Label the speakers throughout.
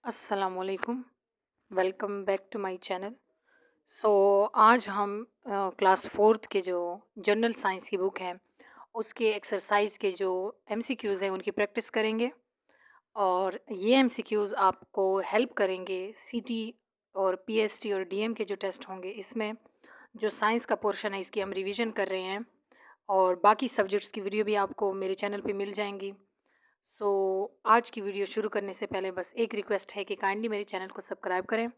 Speaker 1: अस्सलामुअलैकुम। Welcome back to my channel. So आज हम क्लास फोर्थ के जो जनरल साइंस की बुक है उसके एक्सरसाइज के जो एमसीक्यूज़ हैं उनकी प्रैक्टिस करेंगे। और ये एमसीक्यूज़ आपको हेल्प करेंगे सीटी और पीएसटी और डीएम के जो टेस्ट होंगे इसमें। जो साइंस का पोर्शन है इसकी हम रिवीजन कर रहे हैं और बाकी सब्जेक्ट्स की वीडियो भी आपको मेरे चैनल पे मिल जाएंगी। सो आज की वीडियो शुरू करने से पहले बस एक रिक्वेस्ट है कि काइंडली मेरे चैनल को सब्सक्राइब करें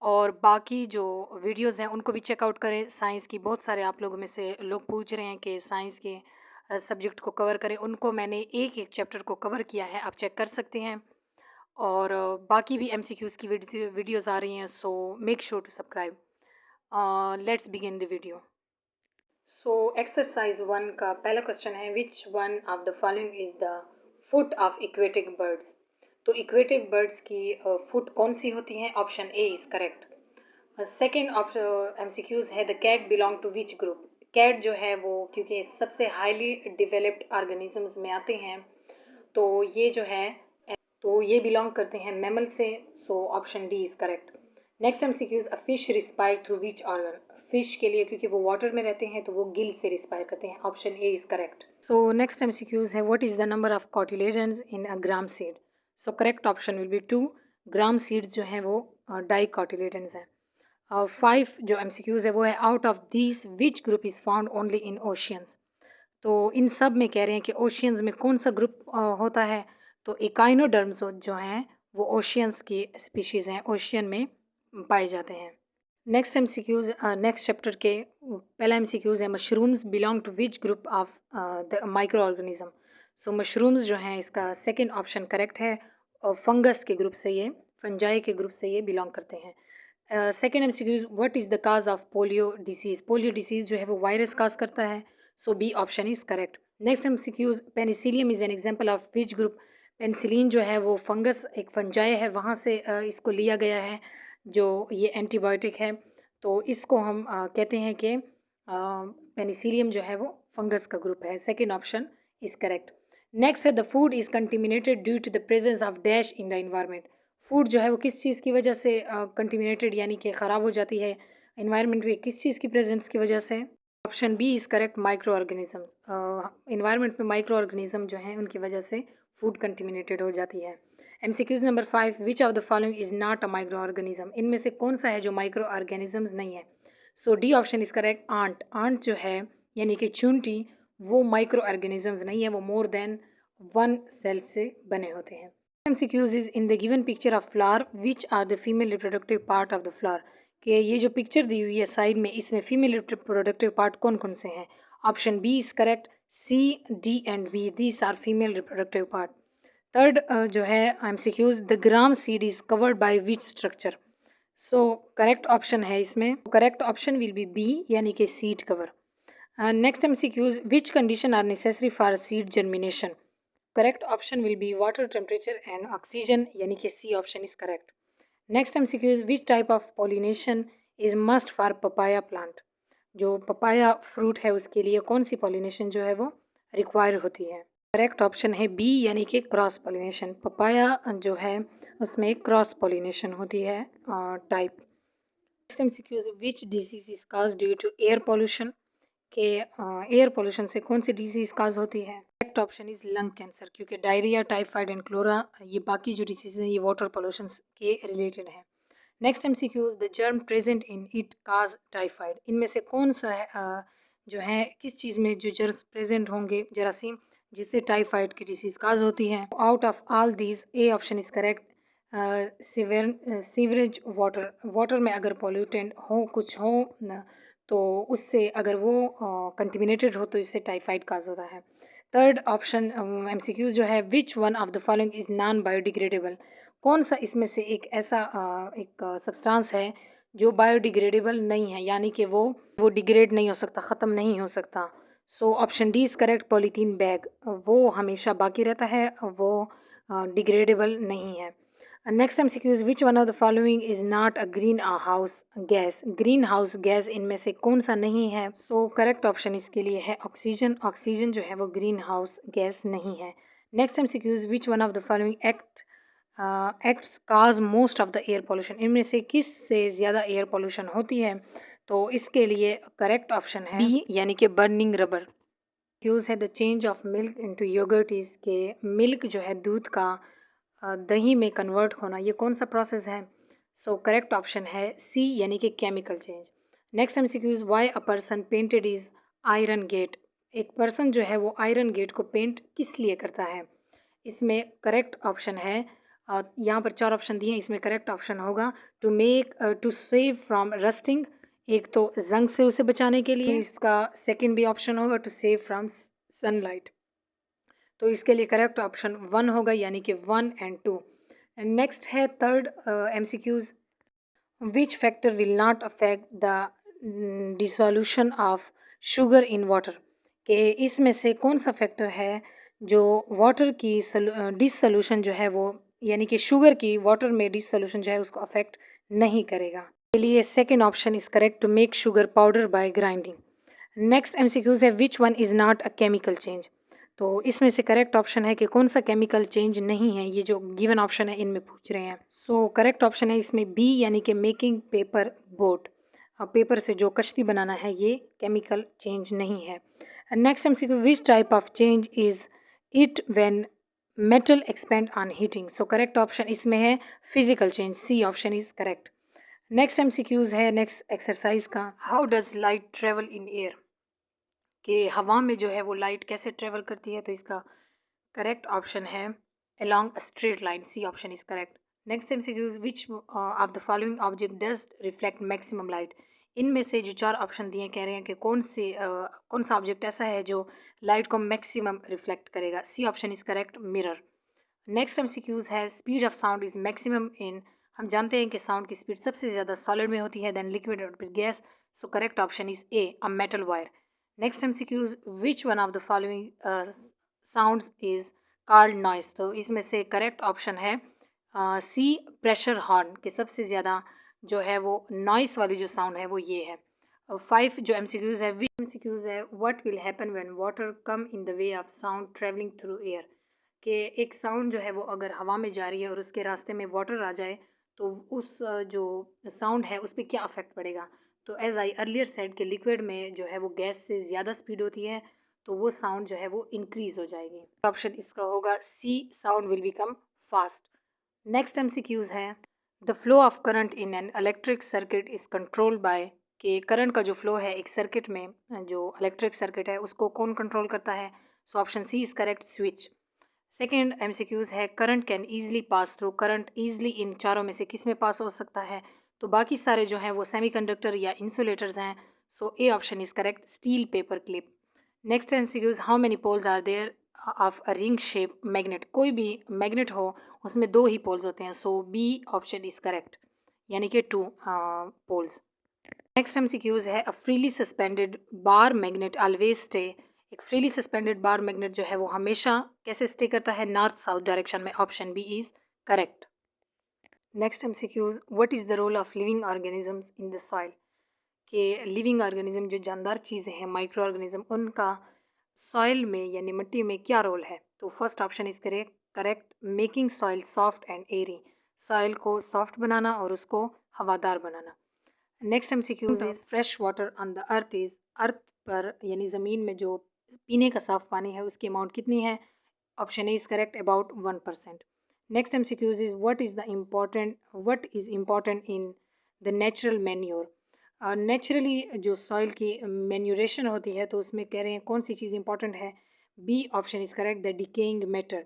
Speaker 1: और बाकी जो वीडियोस हैं उनको भी चेकआउट करें। साइंस की बहुत सारे आप लोगों में से लोग पूछ रहे हैं कि साइंस के सब्जेक्ट को कवर करें, उनको मैंने एक एक चैप्टर को कवर किया है, आप चेक कर सकते हैं। और बाकी भी एमसीक्यूज़ की वीडियोस आ रही हैं, so make sure to subscribe. Let's begin the video. So exercise one का पहला क्वेश्चन है, which one of the following is the foot of aquatic birds. तो इक्वेटिक बर्ड्स की फुट कौन सी होती हैं? Option A is correct. Second option MCQs है, the cat belong to which group. Cat जो है वो क्योंकि सबसे हाईली डेवलप्ड ऑर्गेनिजम्स में आते हैं, तो ये जो है तो ये बिलोंग करते हैं मैमल से। So option D is correct. Next MCQs, a fish respire through which organ. Fish के लिए क्योंकि वो वाटर में रहते हैं तो वो गिल से रिस्पायर करते हैं। Option A is correct. So next MCQs है, what is the number of cotyledons in a gram seed. So correct option will be 2। Gram seed जो है वो डाई कॉटिलेडन्स है। 5 जो एमसीक्यूज है वो है, out of this which group is found only in oceans. तो इन सब में कह रहे हैं कि ओशियंस में कौन सा ग्रुप होता है। तो इकाइनोडर्म्स जो हैं वो ओशियंस की स्पीशीज़ हैं, ओशियन में पाए जाते हैं। नेक्स्ट एमसीक्यूज, नेक्स्ट चैप्टर के पहला एमसीक्यूज है, mushrooms belong to which group of the micro organism. So mushrooms जो हैं इसका सेकंड ऑप्शन करेक्ट है, और फंगस के ग्रुप से ये, फंजाई के ग्रुप से ये बिलोंग करते हैं। Second MCQs, what is the cause of polio disease. Polio disease जो है वो वायरस काज करता है। So B option is correct. Next MCQs, penicillium is an example of which group. Penicillin जो है वो फंगस, एक फंजाई है, वहाँ से इसको लिया गया है जो ये एंटीबायोटिक है। तो इसको हम कहते हैं कि पेनिसिलियम जो है वो फंगस का ग्रुप है। Second option is correct. Next है, the food is contaminated due to the presence of dash in the environment. Food जो है वो किस चीज़ की वजह से कंटिमिनेटेड यानी कि ख़राब हो जाती है इन्वायरमेंट में, किस चीज़ की प्रेजेंस की वजह से? Option B is correct, micro organisms. Environment में माइक्रो ऑर्गेनिज्म जो हैं उनकी वजह से फूड कंटिमिनेटेड हो जाती है। MCQs number 5, which of the following is not a micro organism. इनमें से कौन सा है जो माइक्रो ऑर्गेनिजम्स नहीं है? So D option is correct, ant. Ant जो है यानी कि चूंटी, वो माइक्रो ऑर्गेनिजम्स नहीं है, वो मोर देन 1 सेल से बने होते हैं। MCQs is, in the given picture of flower which are the female reproductive part of the flower. कि ये जो पिक्चर दी हुई है साइड में, इसमें फीमेल रिप्रोडक्टिव पार्ट कौन कौन से हैं? Option B is correct, C, D and B, these are female reproductive part. Third जो है MCQs, the gram seed is covered by which structure. So correct option है इसमें, correct option will be B यानी कि seed cover. Next MCQs, which condition are necessary for seed germination. Correct option will be water, temperature and oxygen यानी कि C option is correct. Next MCQ, which type of pollination is must for papaya plant. जो papaya fruit है उसके लिए कौन सी pollination जो है वो रिक्वायर होती है? करेक्ट ऑप्शन है बी यानी कि क्रॉस पॉलिनेशन। पपाया जो है उसमें क्रॉस पॉलिनेशन होती है type. Next MCQs, which disease is cause due to air pollution. के एयर पोल्यूशन से कौन सी डिजीज काज होती है? Correct option is lung cancer, क्योंकि डायरिया, टाइफाइड एंड क्लोरा, ये बाकी जो डिजीज हैं ये वाटर पोल्यूशन के रिलेटेड है। Next MCQs, the germ present in it cause typhoid. इनमें से कौन सा है जो है किस चीज़ में जो जर्म प्रेजेंट होंगे, जरासीम, जिससे टाइफाइड की डिसीज काज होती है? Out of all these A option is correct, sewerage water. Water में अगर पॉल्यूटेंट हो, कुछ हो न, तो उससे अगर वो कंटिमिनेटेड हो तो इससे टाइफाइड काज होता है। थर्ड ऑप्शन एमसीक्यू जो है, which one of the following is non biodegradable. कौन सा इसमें से एक ऐसा एक सब्सटेंस है जो बायोडिग्रेडेबल नहीं है, यानी कि वो डिग्रेड नहीं हो सकता, ख़त्म नहीं हो सकता। So option D is correct, polythene bag. वो हमेशा बाकी रहता है, वो डिग्रेडेबल नहीं है। Next MCQs, which one of the following is not a green house gas. Green house gas इनमें से कौन सा नहीं है? सो करेक्ट ऑप्शन इसके लिए है ऑक्सीजन। ऑक्सीजन जो है वो ग्रीन हाउस गैस नहीं है। Next MCQs, which one of the following act acts cause most of the air pollution, इनमें से किस से ज़्यादा एयर पोल्यूशन होती है? तो इसके लिए करेक्ट ऑप्शन है बी, यानी कि बर्निंग रबर। क्यूज है the change of milk into yoghurt is, के मिल्क जो है दूध का दही में कन्वर्ट होना, ये कौन सा प्रोसेस है? सो करेक्ट ऑप्शन है सी, यानी कि chemical change. Next MCQs, why a person painted is iron gate, एक पर्सन जो है वो आयरन गेट को पेंट किस लिए करता है? इसमें करेक्ट ऑप्शन है, यहाँ पर 4 ऑप्शन दिए हैं, इसमें करेक्ट ऑप्शन होगा टू सेव फ्रॉम रस्टिंग, एक तो जंग से उसे बचाने के लिए, इसका सेकंड भी ऑप्शन होगा टू सेव फ्रॉम सनलाइट। तो इसके लिए करेक्ट ऑप्शन 1 होगा, यानी कि 1 एंड 2। एंड नेक्स्ट है third MCQs, which factor will not affect the dissolution of sugar in water, कि इसमें से कौन सा फैक्टर है जो वाटर की डिसोल्यूशन जो है वो, यानी कि शुगर की वाटर में डिसोल्यूशन जो है उसको अफेक्ट नहीं करेगा? के लिए second option is correct, to make sugar powder by grinding. Next MCQs है which one is not a chemical change, तो इसमें से करेक्ट ऑप्शन है कि कौन सा केमिकल चेंज नहीं है, ये जो गिवन ऑप्शन है इनमें पूछ रहे हैं। सो करेक्ट ऑप्शन है इसमें बी, यानी कि मेकिंग पेपर बोट, पेपर से जो कश्ती बनाना है ये केमिकल चेंज नहीं है। Next MCQ, which type of change is it when metal expand on heating, so correct option इसमें है physical change, C option is correct. Next MCQs है नेक्स्ट एक्सरसाइज का, how does light travel in air, कि हवा में जो है वो लाइट कैसे ट्रेवल करती है? तो इसका करेक्ट ऑप्शन है along a straight line, C option is correct. Next MCQs, which of the following object does reflect maximum light, इनमें से जो 4 ऑप्शन दिए कह रहे हैं कि कौन सा ऑब्जेक्ट ऐसा है जो लाइट को मैक्सिमम रिफ्लेक्ट करेगा? C option is correct, mirror. Next MCQs है speed of sound is maximum in, हम जानते हैं कि साउंड की स्पीड सबसे ज़्यादा सॉलिड में होती है देन लिक्विड और फिर gas, so correct option is a, a metal wire. Next MCQs, which one of the following sounds is called noise, तो इसमें से करेक्ट ऑप्शन है सी, प्रेशर हॉर्न, के सबसे ज़्यादा जो है वो नॉइस वाली जो साउंड है वो ये है। 5 जो एमसीक्यूज है, विच एमसीक्यूज है what will happen when water come in the way of sound travelling through air, कि एक साउंड जो है वो अगर हवा में जा रही है और उसके रास्ते में वाटर आ जाए तो उस जो साउंड है उस पर क्या अफेक्ट पड़ेगा? तो एज आई अर्लियर सेड कि लिक्विड में जो है वो गैस से ज़्यादा स्पीड होती है तो वो साउंड जो है वो इंक्रीज हो जाएगी। ऑप्शन इसका होगा C, sound will become fast. Next MCQs है the flow of current in an electric circuit is controlled by, कि करंट का जो फ्लो है एक सर्किट में, जो इलेक्ट्रिक सर्किट है उसको कौन कंट्रोल करता है? So option C is correct, switch. Second MCQs है current can easily pass through, current easily इन चारों में से किस में पास हो सकता है? तो बाकी सारे जो हैं वो सेमीकंडक्टर या इंसुलेटर्स हैं, so A option is correct, steel paper clip. Next MCQs, how many poles are there of a ring shape magnet, कोई भी मैग्नेट हो उसमें 2 ही पोल्स होते हैं, so B option is correct, यानी कि 2 पोल्स। नेक्स्ट एमसीक्यूज है a freely suspended bar magnet always stay, एक फ्रीली सस्पेंडेड बार मैग्नेट जो है वो हमेशा कैसे स्टे करता है? नॉर्थ साउथ डायरेक्शन में, option B is correct. Next MCQs, what is the role of living organisms in the soil, के लिविंग ऑर्गेनिज्म जो जानदार चीज़ें हैं माइक्रो ऑर्गेनिज्म, उनका सॉइल में यानी मिट्टी में क्या रोल है? तो first option is correct, making soil soft and airy, soil को सॉफ्ट बनाना और उसको हवादार बनाना। Next MCQs is fresh water on the earth is, earth पर यानी ज़मीन में जो पीने का साफ पानी है उसकी अमाउंट कितनी है? Option A is correct, about 1%। Next MCQs is what is important in the natural manure, naturally जो सॉइल की मैन्यूरेशन होती है तो उसमें कह रहे हैं कौन सी चीज़ इंपॉर्टेंट है? B option is correct, the decaying matter,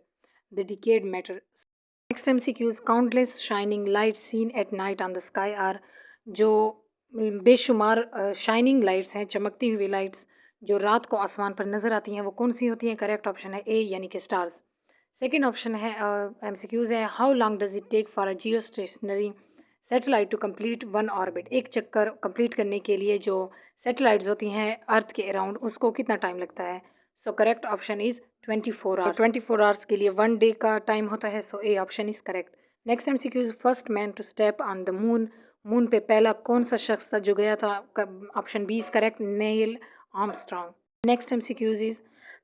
Speaker 1: the decayed matter. Next MCQs, countless shining light seen at night on the sky are, जो बेशुमार शाइनिंग लाइट्स हैं, चमकती हुई लाइट्स जो रात को आसमान पर नज़र आती हैं वो कौन सी होती हैं? करेक्ट ऑप्शन है ए, यानी कि स्टार्स। सेकेंड ऑप्शन है एमसीक्यूज है how long does it take for a geo stationary satellite to complete one orbit, एक चक्कर कंप्लीट करने के लिए जो सैटेलाइट्स होती हैं अर्थ के अराउंड उसको कितना टाइम लगता है? So correct option is 24 hours, 24 hours के लिए 1 डे का टाइम होता है, so A option is correct. Next MCQs, first man to step on the moon, moon पे पहला कौन सा शख्स था जो गया था? Option B is correct, Neil Armstrong. Next MCQs is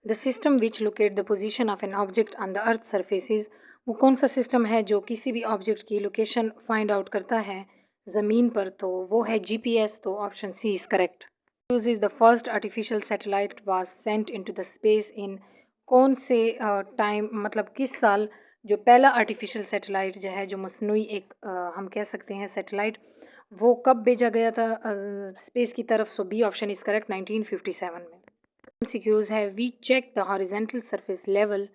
Speaker 1: the system which locate the position of an object on the earth surface is, वो कौन सा सिस्टम है जो किसी भी ऑब्जेक्ट की लोकेशन फाइंड आउट करता है ज़मीन पर, तो वो है जीपीएस। तो option C is correct. Use is the first artificial satellite was sent into the space in, कौन से टाइम, मतलब किस साल जो पहला आर्टिफिशियल सैटेलाइट जो है, जो मसनूई एक हम कह सकते हैं सैटेलाइट, वो कब भेजा गया था स्पेस की तरफ? So B option is correct, 1957 में। एमसीक्यूज़ है, we check the horizontal surface level,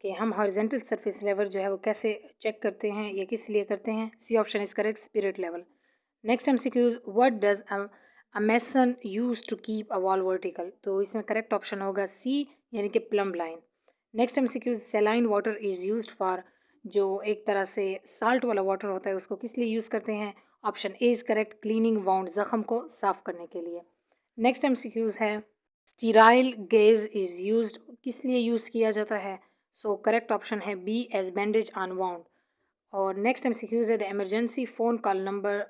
Speaker 1: कि हम हॉरिजेंटल सरफेस लेवल जो है वो कैसे चेक करते हैं, ये किस लिए करते हैं? C option is correct, spirit level. Next MCQs, what does a mason use to keep a wall vertical, तो इसमें करेक्ट ऑप्शन होगा सी, यानी कि plumb line. Next MCQs, saline water is used for, जो एक तरह से साल्ट वाला वाटर होता है उसको किस लिए यूज़ करते हैं? Option A is correct, cleaning wound, ज़ख़म को साफ़ करने के लिए। नेक्स्ट एमसीक्यूज़ है, स्टीराइल गेज इज़ यूज्ड, किस लिए यूज़ किया जाता है? सो करेक्ट ऑप्शन है B, as bandage on wound. और नेक्स्ट एमसीक्यूज़ है, the emergency phone call number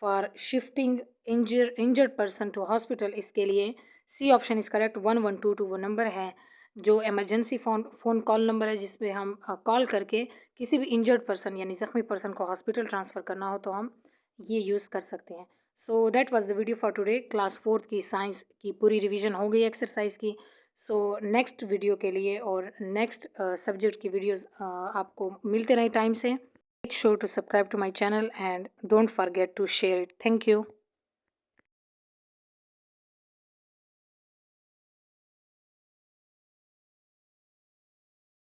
Speaker 1: for shifting injured person to hospital, इसके लिए सी ऑप्शन इज़ करेक्ट, 1122 वो नंबर है जो इमरजेंसी फ़ोन कॉल नंबर है, जिस पे हम कॉल करके किसी भी इंजर्ड पर्सन यानी ज़ख्मी पर्सन को हॉस्पिटल ट्रांसफ़र करना हो तो हम ये यूज़ कर सकते हैं। So that was the video for today. Class 4th की साइंस की पूरी रिवीजन हो गई एक्सरसाइज की। सो नेक्स्ट वीडियो के लिए और नेक्स्ट सब्जेक्ट की वीडियोस आपको मिलते रहे टाइम से। Make sure to subscribe to my channel and don't forget to share it. Thank you.